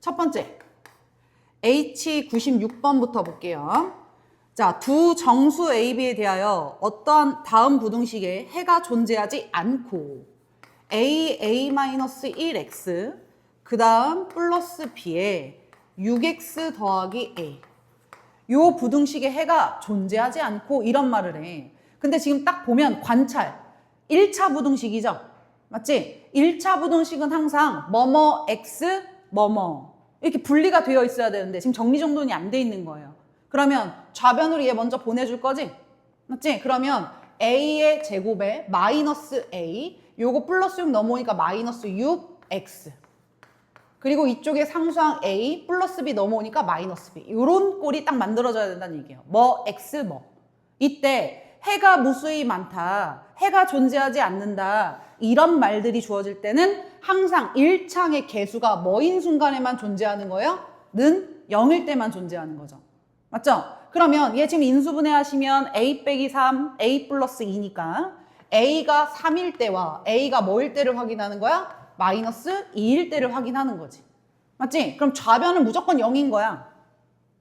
첫 번째, H96번부터 볼게요. 자, 두 정수 AB에 대하여 어떠한 다음 부등식에 해가 존재하지 않고 A-1x 그 다음 플러스 B에 6x 더하기 A 요 부등식에 해가 존재하지 않고 이런 말을 해. 근데 지금 딱 보면 관찰 1차 부등식이죠? 맞지? 1차 부등식은 항상 뭐뭐 x 뭐뭐 이렇게 분리가 되어 있어야 되는데 지금 정리정돈이 안 돼 있는 거예요. 그러면 좌변으로 얘 먼저 보내줄 거지? 맞지? 그러면 a의 제곱에 마이너스 a 요거 플러스 6 넘어오니까 마이너스 6x 그리고 이쪽에 상수항 a 플러스 b 넘어오니까 마이너스 b 요런 꼴이 딱 만들어져야 된다는 얘기예요. 뭐 x 뭐 이때 해가 무수히 많다, 해가 존재하지 않는다 이런 말들이 주어질 때는 항상 1창의 개수가 뭐인 순간에만 존재하는 거예요? 는 0일 때만 존재하는 거죠. 맞죠? 그러면 얘 지금 인수분해 하시면 a 빼기 3, a 플러스 2니까 a가 3일 때와 a가 뭐일 때를 확인하는 거야? 마이너스 2일 때를 확인하는 거지. 맞지? 그럼 좌변은 무조건 0인 거야.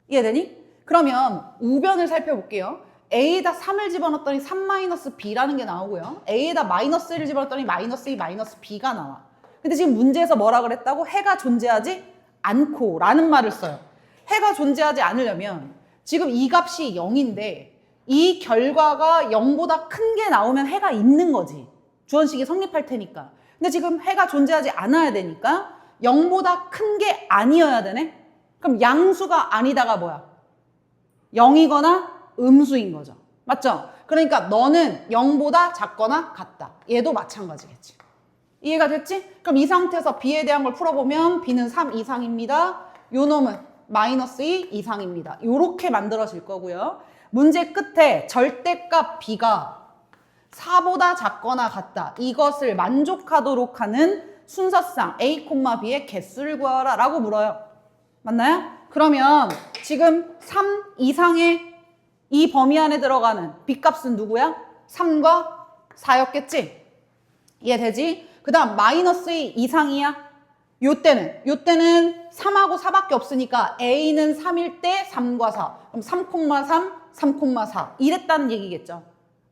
이해되니? 그러면 우변을 살펴볼게요. A에다 3을 집어넣었더니 3-B라는 게 나오고요. A에다 마이너스 1을 집어넣었더니 마이너스 2, 마이너스 B가 나와. 근데 지금 문제에서 뭐라 그랬다고? 해가 존재하지 않고 라는 말을 써요. 해가 존재하지 않으려면 지금 이 값이 0인데 이 결과가 0보다 큰 게 나오면 해가 있는 거지. 주어식이 성립할 테니까. 근데 지금 해가 존재하지 않아야 되니까 0보다 큰 게 아니어야 되네? 그럼 양수가 아니다가 뭐야? 0이거나 음수인 거죠. 맞죠? 그러니까 너는 0보다 작거나 같다. 얘도 마찬가지겠지. 이해가 됐지? 그럼 이 상태에서 B에 대한 걸 풀어보면 B는 3 이상입니다. 요 놈은 마이너스 2 이상입니다. 요렇게 만들어질 거고요. 문제 끝에 절대값 B가 4보다 작거나 같다. 이것을 만족하도록 하는 순서상 A, B의 개수를 구하라 라고 물어요. 맞나요? 그러면 지금 3 이상의 이 범위 안에 들어가는 B값은 누구야? 3과 4였겠지? 이해되지? 그 다음 마이너스 2 이상이야? 요때는 3하고 4밖에 없으니까 A는 3일 때 3과 4 그럼 3,3, 3,4 이랬다는 얘기겠죠?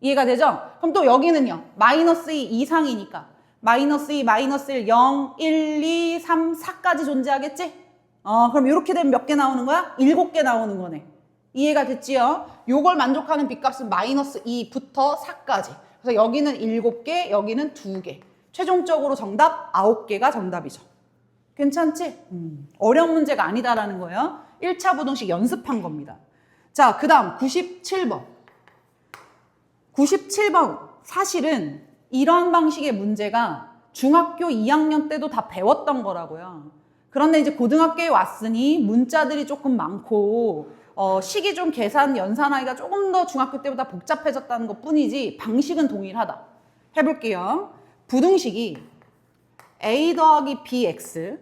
이해가 되죠? 그럼 또 여기는요 마이너스 2 이상이니까 마이너스 2, 마이너스 1, 0, 1, 2, 3, 4까지 존재하겠지? 그럼 이렇게 되면 몇 개 나오는 거야? 7개 나오는 거네. 이해가 됐지요? 요걸 만족하는 B값은 마이너스 2부터 4까지. 그래서 여기는 7개, 여기는 2개. 최종적으로 정답 9개가 정답이죠. 괜찮지? 어려운 문제가 아니다라는 거예요. 1차 부등식 연습한 겁니다. 자, 그 다음 97번. 97번. 사실은 이러한 방식의 문제가 중학교 2학년 때도 다 배웠던 거라고요. 그런데 이제 고등학교에 왔으니 문자들이 조금 많고 식이 좀 계산, 연산하기가 조금 더 중학교 때보다 복잡해졌다는 것 뿐이지 방식은 동일하다. 해볼게요. 부등식이 a 더하기 bx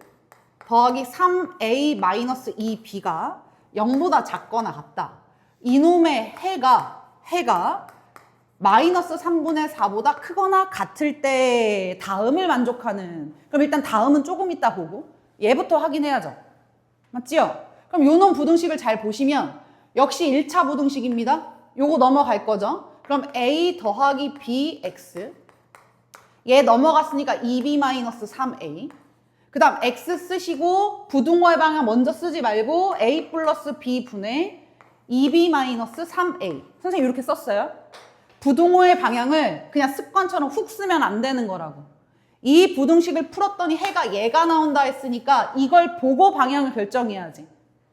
더하기 3a 마이너스 2b가 0보다 작거나 같다. 이놈의 해가 마이너스 3분의 4보다 크거나 같을 때 다음을 만족하는 그럼 일단 다음은 조금 이따 보고 얘부터 확인해야죠. 맞지요? 그럼 요놈 부등식을 잘 보시면 역시 1차 부등식입니다. 요거 넘어갈 거죠. 그럼 a 더하기 bx 얘 넘어갔으니까 2b-3a 그 다음 x 쓰시고 부등호의 방향 먼저 쓰지 말고 a 플러스 b 분의 2b-3a 선생님 이렇게 썼어요. 부등호의 방향을 그냥 습관처럼 훅 쓰면 안 되는 거라고. 이 부등식을 풀었더니 해가 얘가 나온다 했으니까 이걸 보고 방향을 결정해야지.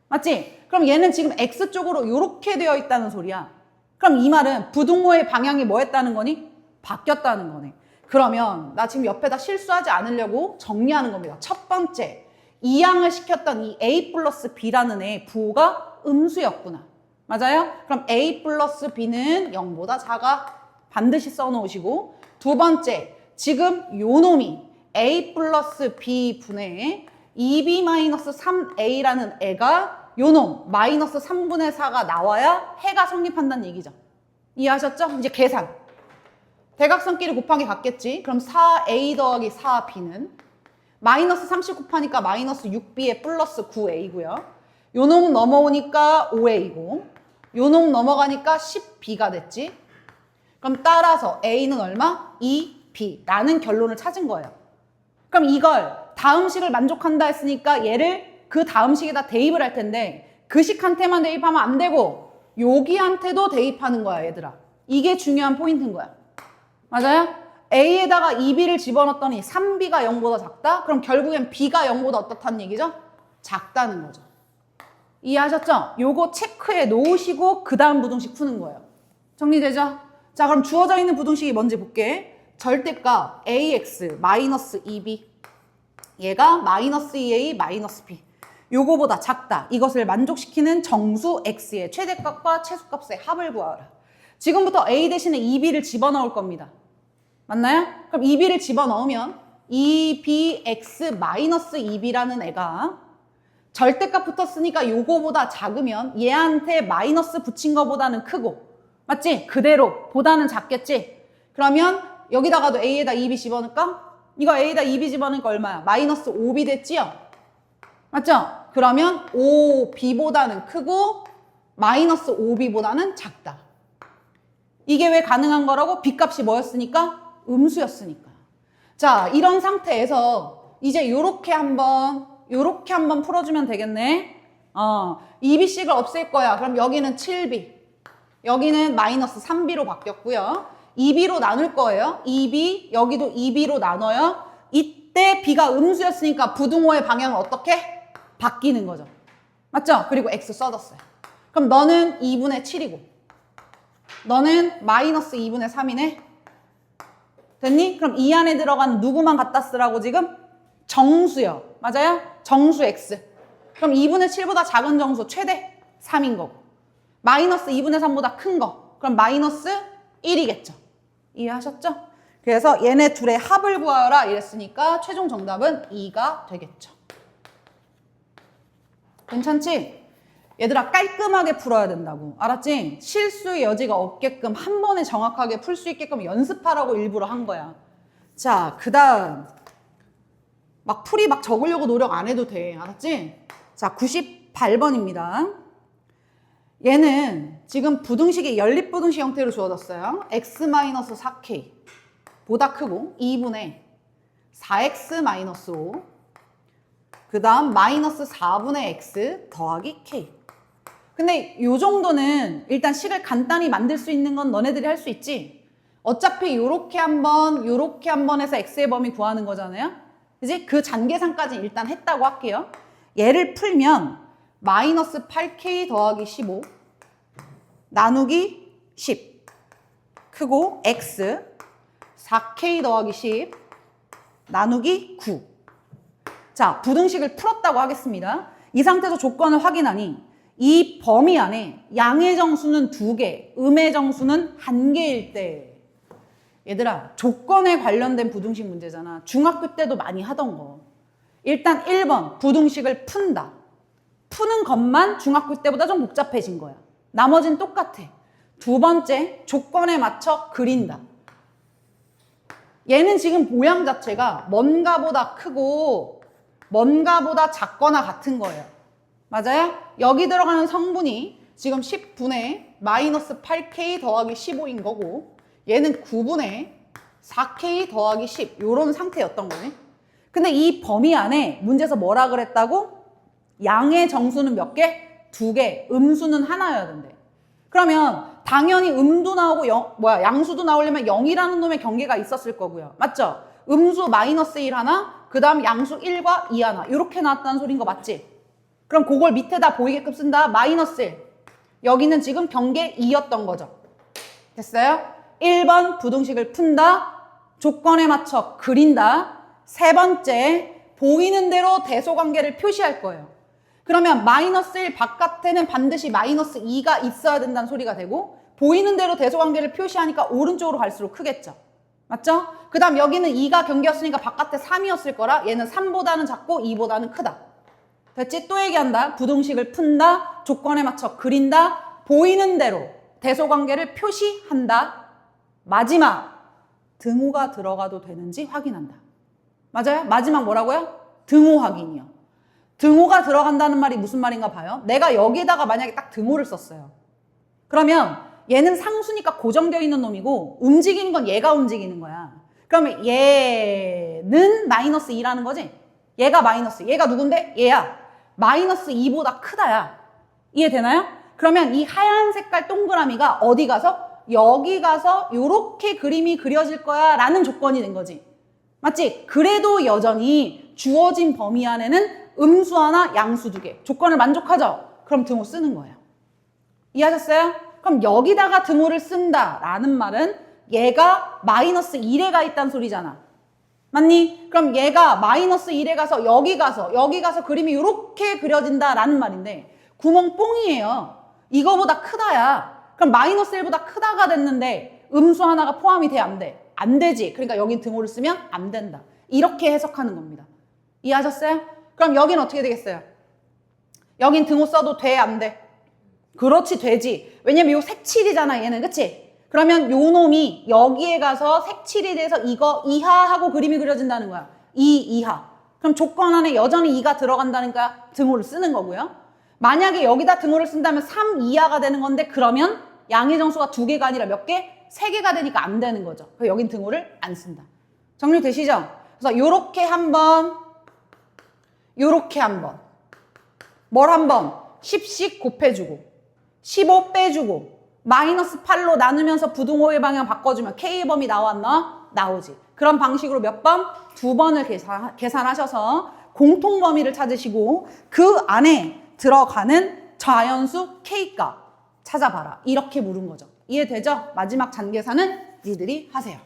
맞지? 그럼 얘는 지금 X쪽으로 이렇게 되어 있다는 소리야. 그럼 이 말은 부등호의 방향이 뭐 했다는 거니? 바뀌었다는 거네. 그러면 나 지금 옆에다 실수하지 않으려고 정리하는 겁니다. 첫 번째, 이항을 시켰던 이 A 플러스 B라는 애 부호가 음수였구나. 맞아요? 그럼 A 플러스 B는 0보다 작아. 반드시 써놓으시고 두 번째, 지금 요 놈이 A 플러스 B 분의 2B-3A라는 애가 요놈 마이너스 3분의 4가 나와야 해가 성립한다는 얘기죠. 이해하셨죠? 이제 계산. 대각선끼리 곱하기 같겠지. 그럼 4A 더하기 4B는 마이너스 30 곱하니까 마이너스 6b에 플러스 9a고요. 요 놈 넘어오니까 5a고 요 놈 넘어가니까 10b가 됐지. 그럼 따라서 a는 얼마? 2b 라는 결론을 찾은 거예요. 그럼 이걸 다음 식을 만족한다 했으니까 얘를 그 다음 식에다 대입을 할 텐데 그 식한테만 대입하면 안 되고 여기한테도 대입하는 거야 얘들아. 이게 중요한 포인트인 거야. 맞아요? A에다가 2B를 집어넣었더니 3B가 0보다 작다? 그럼 결국엔 B가 0보다 어떻다는 얘기죠? 작다는 거죠. 이해하셨죠? 요거 체크해 놓으시고 그 다음 부등식 푸는 거예요. 정리되죠? 자, 그럼 주어져 있는 부등식이 뭔지 볼게. 절대값 AX 마이너스 2B 얘가 마이너스 2A 마이너스 B 요거보다 작다. 이것을 만족시키는 정수 X의 최대값과 최소값의 합을 구하라. 지금부터 A 대신에 2B를 집어넣을 겁니다. 맞나요? 그럼 2B를 집어넣으면 2BX 마이너스 2B라는 애가 절대값 붙었으니까 요거보다 작으면 얘한테 마이너스 붙인 거보다는 크고 맞지? 그대로 보다는 작겠지? 그러면 여기다가도 A에다 2B 집어넣을까? 이거 A에다 2B 집어넣으니까 얼마야? 마이너스 5B 됐지요? 맞죠? 그러면 5B보다는 크고 마이너스 5B보다는 작다. 이게 왜 가능한 거라고? B값이 뭐였으니까? 음수였으니까. 자, 이런 상태에서 이제 요렇게 한번 풀어주면 되겠네. 2B씩을 없앨 거야. 그럼 여기는 7B. 여기는 마이너스 3B로 바뀌었고요. 2B로 나눌 거예요. 2B, 여기도 2B로 나눠요. 이때 B가 음수였으니까 부등호의 방향은 어떻게? 바뀌는 거죠. 맞죠? 그리고 X 써뒀어요. 그럼 너는 2분의 7이고 너는 마이너스 2분의 3이네. 됐니? 그럼 이 안에 들어간 누구만 갖다 쓰라고 지금? 정수요. 맞아요? 정수 X. 그럼 2분의 7보다 작은 정수 최대 3인 거고 마이너스 2분의 3보다 큰 거. 그럼 마이너스 1이겠죠. 이해하셨죠? 그래서 얘네 둘의 합을 구하라 이랬으니까 최종 정답은 2가 되겠죠. 괜찮지? 얘들아 깔끔하게 풀어야 된다고. 알았지? 실수의 여지가 없게끔 한 번에 정확하게 풀 수 있게끔 연습하라고 일부러 한 거야. 자, 그 다음 막 풀이 막 적으려고 노력 안 해도 돼. 알았지? 자, 98번입니다. 얘는 지금 부등식이 연립부등식 형태로 주어졌어요. x-4k 보다 크고 2분의 4x-5 그 다음 마이너스 4분의 x 더하기 k. 근데 요 정도는 일단 식을 간단히 만들 수 있는 건 너네들이 할 수 있지. 어차피 요렇게 한번 해서 x의 범위 구하는 거잖아요. 그지? 그 잔계산까지 일단 했다고 할게요. 얘를 풀면 마이너스 8k 더하기 15 나누기 10 크고 x 4k 더하기 10 나누기 9. 자, 부등식을 풀었다고 하겠습니다. 이 상태에서 조건을 확인하니 이 범위 안에 양의 정수는 2개, 음의 정수는 1개일 때 얘들아 조건에 관련된 부등식 문제잖아. 중학교 때도 많이 하던 거. 일단 1번 부등식을 푼다. 푸는 것만 중학교 때보다 좀 복잡해진 거야. 나머지는 똑같아. 두 번째 조건에 맞춰 그린다. 얘는 지금 모양 자체가 뭔가보다 크고 뭔가보다 작거나 같은 거예요. 맞아요? 여기 들어가는 성분이 지금 10분의 마이너스 8k 더하기 15인 거고 얘는 9분의 4k 더하기 10 이런 상태였던 거네. 근데 이 범위 안에 문제에서 뭐라 그랬다고? 양의 정수는 몇 개? 2개, 음수는 하나여야 된대. 그러면 당연히 음도 나오고 양수도 나오려면 0이라는 놈의 경계가 있었을 거고요. 맞죠? 음수 마이너스 1 하나, 그 다음 양수 1과 2 하나 이렇게 나왔다는 소린 거 맞지? 그럼 그걸 밑에다 보이게끔 쓴다. 마이너스 1. 여기는 지금 경계 2였던 거죠. 됐어요? 1번 부등식을 푼다. 조건에 맞춰 그린다. 세 번째, 보이는 대로 대소관계를 표시할 거예요. 그러면 마이너스 1 바깥에는 반드시 마이너스 2가 있어야 된다는 소리가 되고 보이는 대로 대소관계를 표시하니까 오른쪽으로 갈수록 크겠죠. 맞죠? 그 다음 여기는 2가 경계였으니까 바깥에 3이었을 거라 얘는 3보다는 작고 2보다는 크다. 됐지? 또 얘기한다. 부등식을 푼다. 조건에 맞춰 그린다. 보이는 대로 대소관계를 표시한다. 마지막 등호가 들어가도 되는지 확인한다. 맞아요? 마지막 뭐라고요? 등호 확인이요. 등호가 들어간다는 말이 무슨 말인가 봐요. 내가 여기다가 만약에 딱 등호를 썼어요. 그러면 얘는 상수니까 고정되어 있는 놈이고 움직이는 건 얘가 움직이는 거야. 그러면 얘는 마이너스 2라는 거지. 얘가 마이너스, 얘가 누군데? 얘야. 마이너스 2보다 크다야. 이해되나요? 그러면 이 하얀 색깔 동그라미가 어디 가서? 여기 가서 요렇게 그림이 그려질 거야 라는 조건이 된 거지. 맞지? 그래도 여전히 주어진 범위 안에는 음수 하나, 양수 2개. 조건을 만족하죠? 그럼 등호 쓰는 거예요. 이해하셨어요? 그럼 여기다가 등호를 쓴다라는 말은 얘가 마이너스 1에 가 있다는 소리잖아. 맞니? 그럼 얘가 마이너스 1에 가서 여기 가서 그림이 이렇게 그려진다라는 말인데 구멍 뽕이에요. 이거보다 크다야. 그럼 마이너스 1보다 크다가 됐는데 음수 하나가 포함이 돼? 안 돼? 안 되지. 그러니까 여긴 등호를 쓰면 안 된다. 이렇게 해석하는 겁니다. 이해하셨어요? 그럼 여긴 어떻게 되겠어요? 여긴 등호 써도 돼? 안 돼? 그렇지, 되지. 왜냐면 요 색칠이잖아, 얘는. 그치? 그러면 요 놈이 여기에 가서 색칠이 돼서 이거 이하하고 그림이 그려진다는 거야. 이 이하. 그럼 조건 안에 여전히 2가 들어간다니까 등호를 쓰는 거고요. 만약에 여기다 등호를 쓴다면 3 이하가 되는 건데 그러면 양의 정수가 2개가 아니라 몇 개? 3개가 되니까 안 되는 거죠. 그래서 여긴 등호를 안 쓴다. 정리되시죠? 그래서 요렇게 한 번, 요렇게 한 번. 뭘 한 번? 10씩 곱해주고 15 빼주고 마이너스 8로 나누면서 부등호의 방향 바꿔주면 K의 범위 나왔나? 나오지. 그런 방식으로 몇 번? 2번을 계산하셔서 공통 범위를 찾으시고 그 안에 들어가는 자연수 K값 찾아봐라. 이렇게 물은 거죠. 이해되죠? 마지막 잔계산은 니들이 하세요.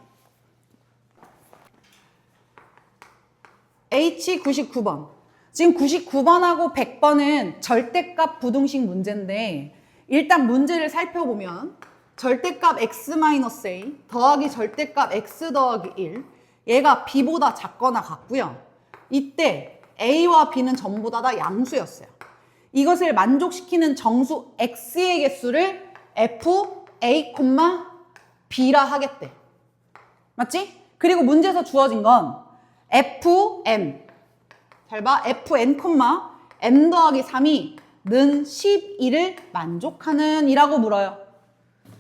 H 99번. 지금 99번하고 100번은 절대값 부등식 문제인데 일단 문제를 살펴보면 절대값 x-a 더하기 절대값 x 더하기 1 얘가 b보다 작거나 같고요. 이때 a와 b는 전부 다 양수였어요. 이것을 만족시키는 정수 x의 개수를 f, a, b라 하겠대. 맞지? 그리고 문제에서 주어진 건 fn 잘 봐. fn, n 더하기 3이 는 12를 만족하는 이라고 물어요.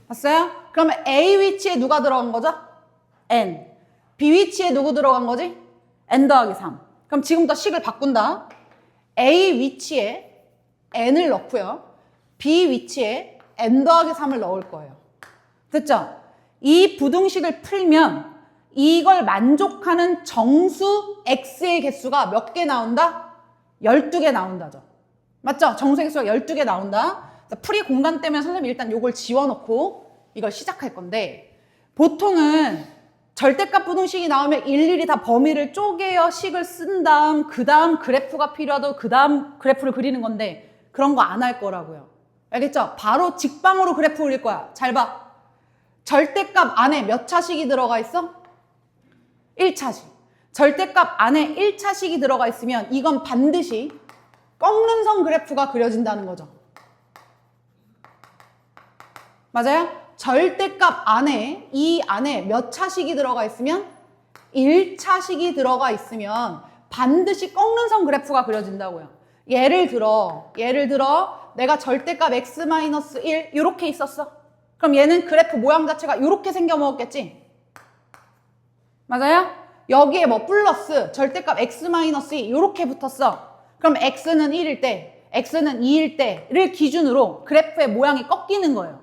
봤어요? 그러면 A 위치에 누가 들어간 거죠? n. B 위치에 누구 들어간 거지? n 더하기 3. 그럼 지금부터 식을 바꾼다. A 위치에 n을 넣고요. B 위치에 n 더하기 3을 넣을 거예요. 됐죠? 이 부등식을 풀면 이걸 만족하는 정수 x의 개수가 몇 개 나온다? 12개 나온다죠. 맞죠? 정수의 개수가 12개 나온다. 풀이 공간 때문에 선생님이 일단 요걸 지워놓고 이걸 시작할 건데 보통은 절대값 부등식이 나오면 일일이 다 범위를 쪼개어 식을 쓴 다음 그 다음 그래프가 필요하도 그 다음 그래프를 그리는 건데 그런 거 안 할 거라고요. 알겠죠? 바로 직방으로 그래프 그릴 거야. 잘 봐. 절대값 안에 몇 차식이 들어가 있어? 1차식. 절대값 안에 1차식이 들어가 있으면 이건 반드시 꺾는 선 그래프가 그려진다는 거죠. 맞아요? 절대값 안에 이 안에 몇 차식이 들어가 있으면 1차식이 들어가 있으면 반드시 꺾는 선 그래프가 그려진다고요. 예를 들어 내가 절대값 x-1 이렇게 있었어. 그럼 얘는 그래프 모양 자체가 이렇게 생겨 먹었겠지? 맞아요? 여기에 뭐 플러스 절대값 x-2 이렇게 붙었어. 그럼 x는 1일 때, x는 2일 때를 기준으로 그래프의 모양이 꺾이는 거예요.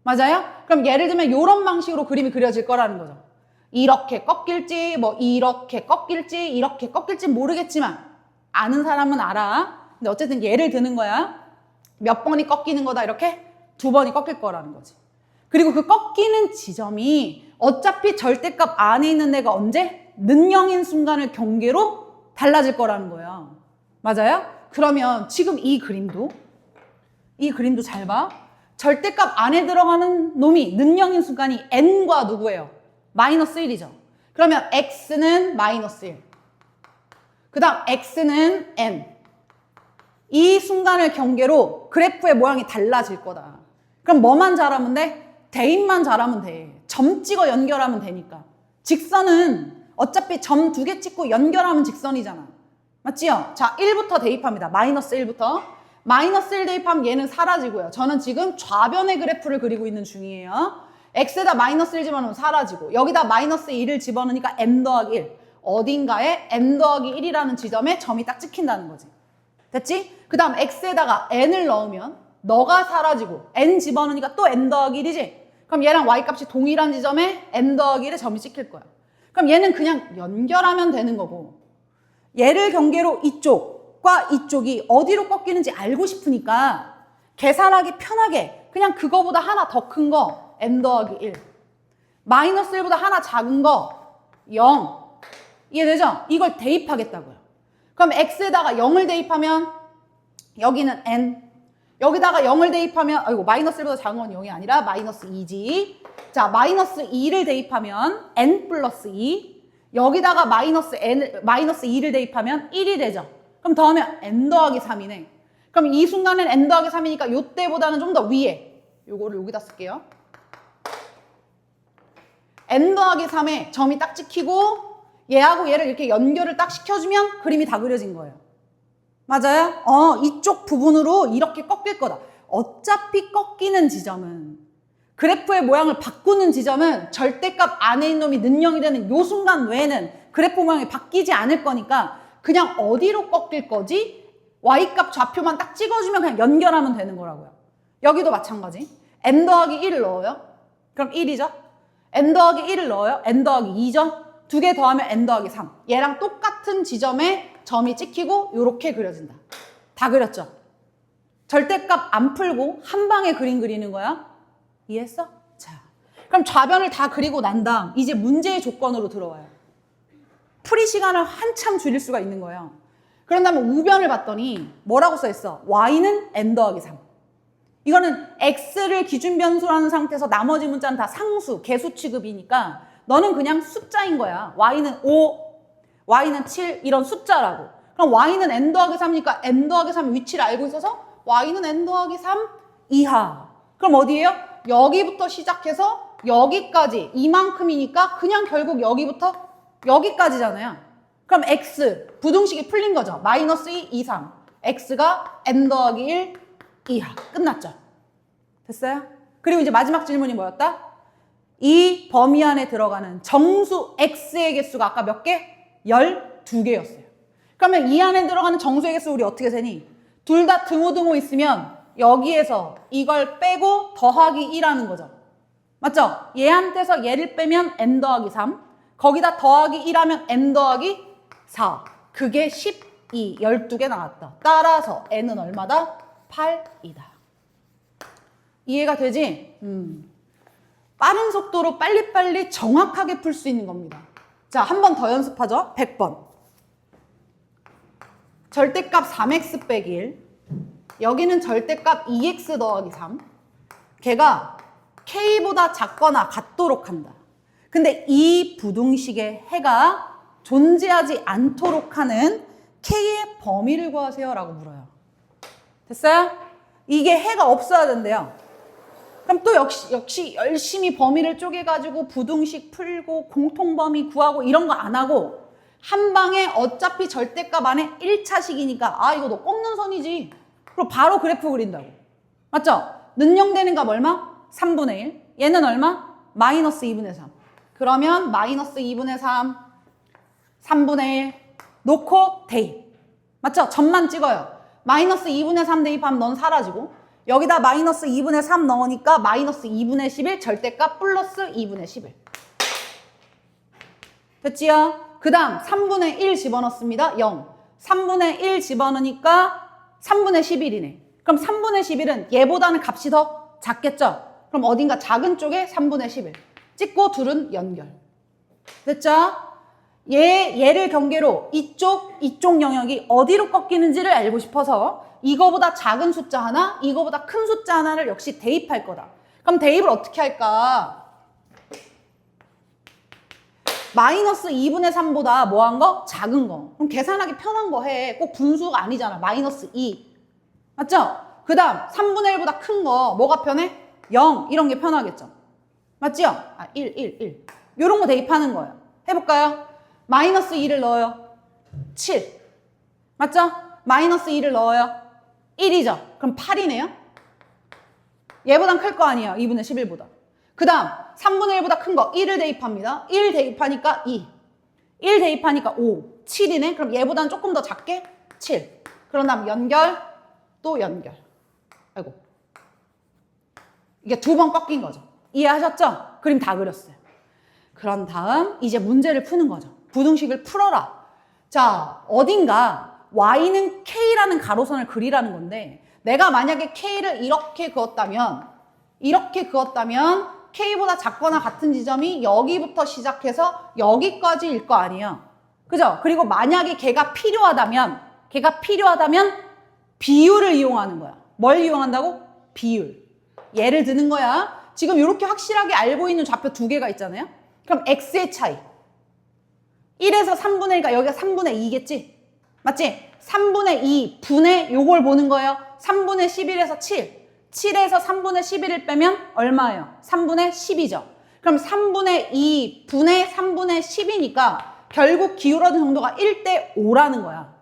맞아요? 그럼 예를 들면 이런 방식으로 그림이 그려질 거라는 거죠. 이렇게 꺾일지, 뭐 이렇게 꺾일지 모르겠지만 아는 사람은 알아. 근데 어쨌든 예를 드는 거야. 몇 번이 꺾이는 거다 이렇게 2번이 꺾일 거라는 거지. 그리고 그 꺾이는 지점이 어차피 절대값 안에 있는 애가 언제? 는0인 순간을 경계로 달라질 거라는 거예요. 맞아요? 그러면 지금 이 그림도 잘 봐. 절대값 안에 들어가는 놈이 는0인 순간이 n과 누구예요? 마이너스 1이죠. 그러면 x는 마이너스 1. 그 다음 x는 n. 이 순간을 경계로 그래프의 모양이 달라질 거다. 그럼 뭐만 잘하면 돼? 대입만 잘하면 돼. 점 찍어 연결하면 되니까. 직선은 어차피 점 2개 찍고 연결하면 직선이잖아. 맞지요? 자, 1부터 대입합니다. 마이너스 1부터. 마이너스 1 대입하면 얘는 사라지고요. 저는 지금 좌변의 그래프를 그리고 있는 중이에요. x에다 마이너스 1 집어넣으면 사라지고 여기다 마이너스 1을 집어넣으니까 n 더하기 1. 어딘가에 n 더하기 1이라는 지점에 점이 딱 찍힌다는 거지. 됐지? 그 다음 x에다가 n을 넣으면 너가 사라지고 n 집어넣으니까 또 n 더하기 1이지? 그럼 얘랑 y값이 동일한 지점에 n 더하기 1의 점이 찍힐 거야. 그럼 얘는 그냥 연결하면 되는 거고 얘를 경계로 이쪽과 이쪽이 어디로 꺾이는지 알고 싶으니까 계산하기 편하게 그냥 그거보다 하나 더 큰 거 n 더하기 1 마이너스 1보다 하나 작은 거 0 이해되죠? 이걸 대입하겠다고요. 그럼 x에다가 0을 대입하면 여기는 n 여기다가 0을 대입하면 아이고 마이너스 1보다 작은 건 0이 아니라 마이너스 2지. 자 마이너스 2를 대입하면 n 플러스 2 여기다가 마이너스 2를 대입하면 1이 되죠. 그럼 더하면 n 더하기 3이네. 그럼 이 순간엔 n 더하기 3이니까 요때보다는 좀 더 위에 요거를 여기다 쓸게요. n 더하기 3에 점이 딱 찍히고 얘하고 얘를 이렇게 연결을 딱 시켜주면 그림이 다 그려진 거예요. 맞아요? 이쪽 부분으로 이렇게 꺾일 거다. 어차피 꺾이는 지점은 그래프의 모양을 바꾸는 지점은 절대값 안에 있는 놈이 는영이 되는 요 순간 외에는 그래프 모양이 바뀌지 않을 거니까 그냥 어디로 꺾일 거지? y값 좌표만 딱 찍어주면 그냥 연결하면 되는 거라고요. 여기도 마찬가지. n 더하기 1을 넣어요. 그럼 1이죠. n 더하기 1을 넣어요. n 더하기 2죠. 두 개 더하면 n 더하기 3. 얘랑 똑같은 지점에 점이 찍히고 이렇게 그려진다. 다 그렸죠? 절대값 안 풀고 한 방에 그림 그리는 거야. 이해했어? 자, 그럼 좌변을 다 그리고 난 다음 이제 문제의 조건으로 들어와요. 풀이 시간을 한참 줄일 수가 있는 거예요. 그런 다음에 우변을 봤더니 뭐라고 써있어? y는 n 더하기 3. 이거는 x를 기준 변수로 하는 상태에서 나머지 문자는 다 상수, 개수 취급이니까 너는 그냥 숫자인 거야. y는 5, y는 7 이런 숫자라고. 그럼 y는 n 더하기 3이니까 n 더하기 3 위치를 알고 있어서 y는 n 더하기 3 이하. 그럼 어디예요? 여기부터 시작해서 여기까지 이만큼이니까 그냥 결국 여기부터 여기까지잖아요. 그럼 x 부등식이 풀린 거죠. 마이너스 2 이상 x가 n 더하기 1 이하. 끝났죠. 됐어요? 그리고 이제 마지막 질문이 뭐였다? 이 범위 안에 들어가는 정수 x의 개수가 아까 몇 개? 12개였어요. 그러면 이 안에 들어가는 정수의 개수 우리 어떻게 세니? 둘 다 등호등호 있으면 여기에서 이걸 빼고 더하기 2라는 거죠. 맞죠? 얘한테서 얘를 빼면 n 더하기 3 거기다 더하기 1하면 n 더하기 4 그게 12, 12개 나왔다. 따라서 n은 얼마다? 8이다. 이해가 되지? 빠른 속도로 빨리빨리 정확하게 풀 수 있는 겁니다. 자, 한 번 더 연습하죠. 100번. 절대값 3x 빼기 1. 여기는 절대값 2x 더하기 3. 걔가 k보다 작거나 같도록 한다. 근데 이 부등식의 해가 존재하지 않도록 하는 k의 범위를 구하세요 라고 물어요. 됐어요? 이게 해가 없어야 된대요. 그럼 또 역시 열심히 범위를 쪼개가지고 부등식 풀고 공통범위 구하고 이런 거 안 하고 한 방에 어차피 절대값 안에 1차식이니까 아 이거 너 꺾는 선이지. 그리고 바로 그래프 그린다고. 맞죠? 는영되는 값 얼마? 3분의 1. 얘는 얼마? 마이너스 2분의 3. 그러면 마이너스 2분의 3, 3분의 1 놓고 대입. 맞죠? 점만 찍어요. 마이너스 2분의 3 대입하면 넌 사라지고 여기다 마이너스 2분의 3 넣으니까 마이너스 2분의 11 절대값 플러스 2분의 11. 됐지요? 그 다음 3분의 1 집어넣습니다. 0. 3분의 1 집어넣으니까 3분의 11이네. 그럼 3분의 11은 얘보다는 값이 더 작겠죠? 그럼 어딘가 작은 쪽에 3분의 11. 찍고 둘은 연결. 됐죠? 얘를 경계로 이쪽 영역이 어디로 꺾이는지를 알고 싶어서 이거보다 작은 숫자 하나, 이거보다 큰 숫자 하나를 역시 대입할 거다. 그럼 대입을 어떻게 할까? 마이너스 2분의 3보다 뭐 한 거? 작은 거. 그럼 계산하기 편한 거 해. 꼭 분수가 아니잖아. 마이너스 2. 맞죠? 그 다음 3분의 1보다 큰 거 뭐가 편해? 0 이런 게 편하겠죠. 맞죠? 1. 요런 거 대입하는 거예요. 해볼까요? 마이너스 2를 넣어요. 7. 맞죠? 마이너스 2를 넣어요. 1이죠. 그럼 8이네요. 얘보단 클 거 아니에요. 2분의 11보다. 그 다음 3분의 1보다 큰 거 1을 대입합니다. 1 대입하니까 2. 1 대입하니까 5. 7이네. 그럼 얘보다는 조금 더 작게 7. 그런 다음 연결, 또 연결. 아이고. 이게 2번 꺾인 거죠. 이해하셨죠? 그림 다 그렸어요. 그런 다음 이제 문제를 푸는 거죠. 부등식을 풀어라. 자, 어딘가 y는 k라는 가로선을 그리라는 건데 내가 만약에 k를 이렇게 그었다면 k보다 작거나 같은 지점이 여기부터 시작해서 여기까지일 거 아니에요. 그죠? 그리고 만약에 걔가 필요하다면 비율을 이용하는 거야. 뭘 이용한다고? 비율. 예를 드는 거야. 지금 이렇게 확실하게 알고 있는 좌표 두 개가 있잖아요. 그럼 x의 차이. 1에서 3분의 1가 여기가 3분의 2겠지? 맞지? 3분의 2 분의 요걸 보는 거예요. 3분의 11에서 7. 7에서 3분의 11을 빼면 얼마예요? 3분의 10이죠. 그럼 3분의 2 분의 3분의 10이니까 결국 기울어진 정도가 1대 5라는 거야.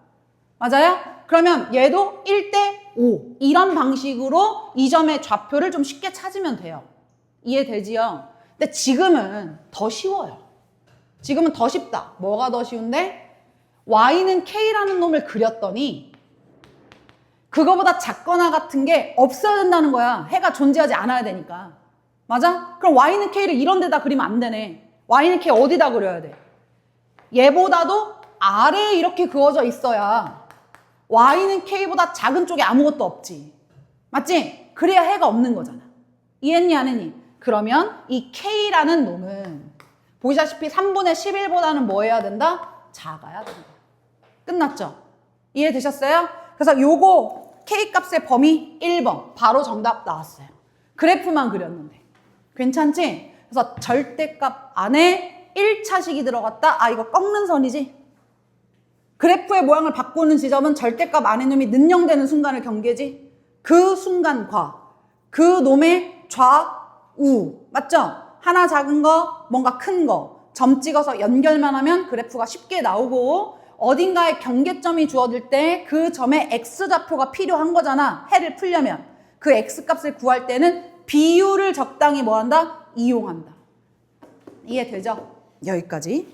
맞아요? 그러면 얘도 1대 5. 이런 방식으로 이 점의 좌표를 좀 쉽게 찾으면 돼요. 이해되지요? 근데 지금은 더 쉬워요. 지금은 더 쉽다. 뭐가 더 쉬운데? y는 k라는 놈을 그렸더니 그거보다 작거나 같은 게 없어야 된다는 거야. 해가 존재하지 않아야 되니까. 맞아? 그럼 y는 k를 이런 데다 그리면 안 되네. y는 k 어디다 그려야 돼? 얘보다도 아래에 이렇게 그어져 있어야 y는 k보다 작은 쪽에 아무것도 없지. 맞지? 그래야 해가 없는 거잖아. 이해했니 안 했니? 그러면 이 k라는 놈은 보시다시피 3분의 11보다는 뭐 해야 된다? 작아야 된다. 끝났죠? 이해되셨어요? 그래서 요거 K값의 범위 1번 바로 정답 나왔어요. 그래프만 그렸는데 괜찮지? 그래서 절대값 안에 1차식이 들어갔다. 아 이거 꺾는 선이지? 그래프의 모양을 바꾸는 지점은 절대값 안에 놈이 능령되는 순간을 경계지? 그 순간과 그 놈의 좌우 맞죠? 하나 작은 거 뭔가 큰 거 점 찍어서 연결만 하면 그래프가 쉽게 나오고 어딘가에 경계점이 주어질 때 그 점에 x좌표가 필요한 거잖아. 해를 풀려면. 그 x값을 구할 때는 비율을 적당히 뭐한다? 이용한다. 이해되죠? 여기까지.